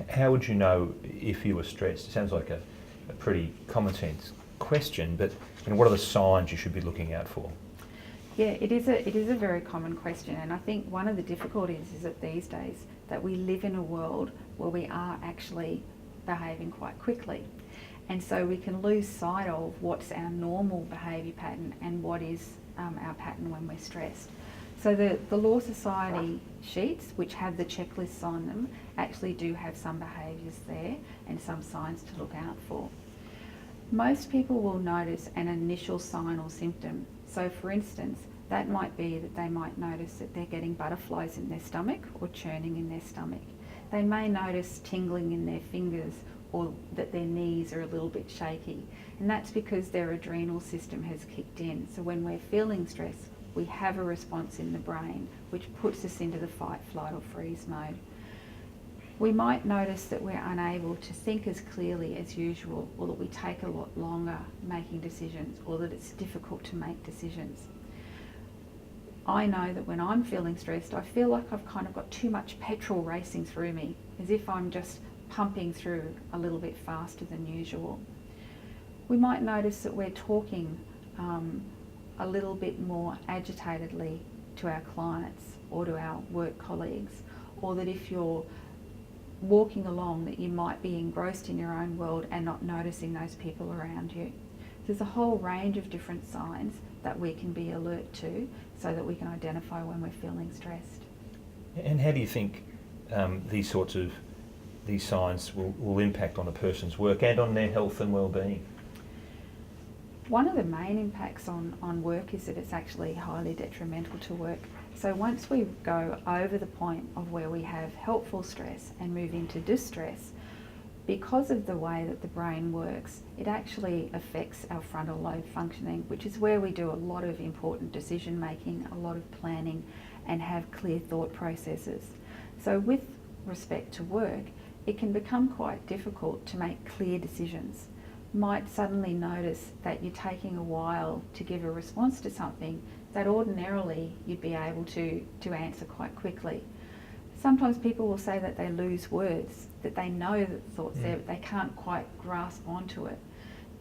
How would you know if you were stressed? It sounds like a pretty common sense question, but what are the signs you should be looking out for? Yeah, it is a very common question, and I think one of the difficulties is that these days that we live in a world where we are actually behaving quite quickly, and so we can lose sight of what's our normal behaviour pattern and what is our pattern when we're stressed. So the Law Society sheets, which have the checklists on them, actually do have some behaviours there and some signs to look out for. Most people will notice an initial sign or symptom. So for instance, that might be that they might notice that they're getting butterflies in their stomach or churning in their stomach. They may notice tingling in their fingers or that their knees are a little bit shaky. And that's because their adrenal system has kicked in. So when we're feeling stress, we have a response in the brain which puts us into the fight, flight or freeze mode. We might notice that we're unable to think as clearly as usual, or that we take a lot longer making decisions, or that it's difficult to make decisions. I know that when I'm feeling stressed, I feel like I've kind of got too much petrol racing through me, as if I'm just pumping through a little bit faster than usual. We might notice that we're talking a little bit more agitatedly to our clients or to our work colleagues, or that if you're walking along that you might be engrossed in your own world and not noticing those people around you. There's a whole range of different signs that we can be alert to so that we can identify when we're feeling stressed. And how do you think these signs will impact on a person's work and on their health and well-being? One of the main impacts on work is that it's actually highly detrimental to work. So once we go over the point of where we have helpful stress and move into distress, because of the way that the brain works, it actually affects our frontal lobe functioning, which is where we do a lot of important decision making, a lot of planning, and have clear thought processes. So with respect to work, it can become quite difficult to make clear decisions. Might suddenly notice that you're taking a while to give a response to something that ordinarily you'd be able to answer quite quickly. Sometimes people will say that they lose words, that they know that the thought's there, but they can't quite grasp onto it.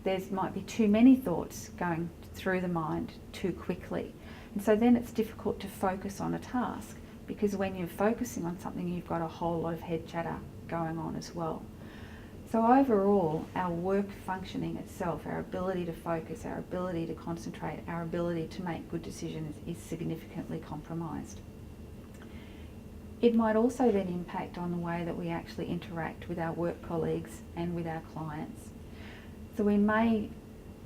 There might be too many thoughts going through the mind too quickly. And so then it's difficult to focus on a task, because when you're focusing on something, you've got a whole lot of head chatter going on as well. So overall, our work functioning itself, our ability to focus, our ability to concentrate, our ability to make good decisions is significantly compromised. It might also then impact on the way that we actually interact with our work colleagues and with our clients. So we may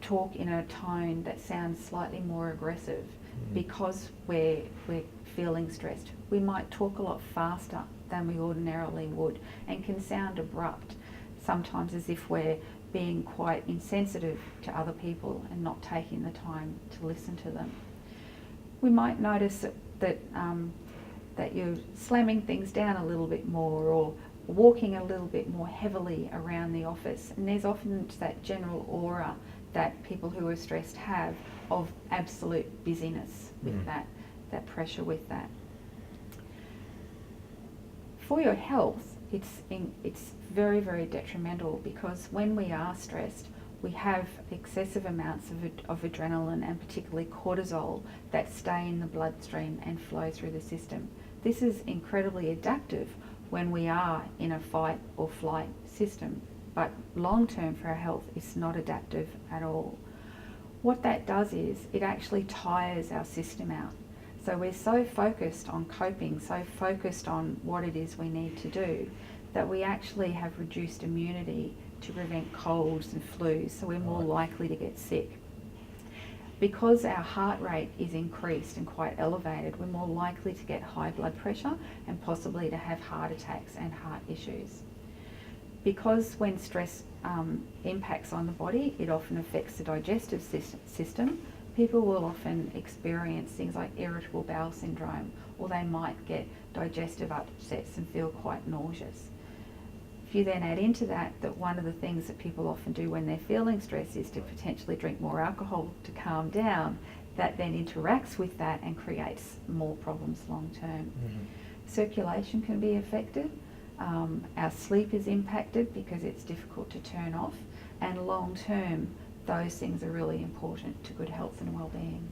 talk in a tone that sounds slightly more aggressive because we're feeling stressed. We might talk a lot faster than we ordinarily would and can sound abrupt, sometimes as if we're being quite insensitive to other people and not taking the time to listen to them. We might notice that you're slamming things down a little bit more, or walking a little bit more heavily around the office. And there's often that general aura that people who are stressed have of absolute busyness with that pressure with that. For your health, it's very, very detrimental, because when we are stressed, we have excessive amounts of adrenaline and particularly cortisol that stay in the bloodstream and flow through the system. This is incredibly adaptive when we are in a fight or flight system, but long term for our health, it's not adaptive at all. What that does is it actually tires our system out. So we're so focused on coping, so focused on what it is we need to do, that we actually have reduced immunity to prevent colds and flus, so we're more likely to get sick. Because our heart rate is increased and quite elevated, we're more likely to get high blood pressure and possibly to have heart attacks and heart issues. Because when stress impacts on the body, it often affects the digestive system. People will often experience things like irritable bowel syndrome, or they might get digestive upsets and feel quite nauseous. If you then add into that one of the things that people often do when they're feeling stress is to potentially drink more alcohol to calm down, that then interacts with that and creates more problems long term. Circulation can be affected. Our sleep is impacted because it's difficult to turn off, and long term, those things are really important to good health and well-being.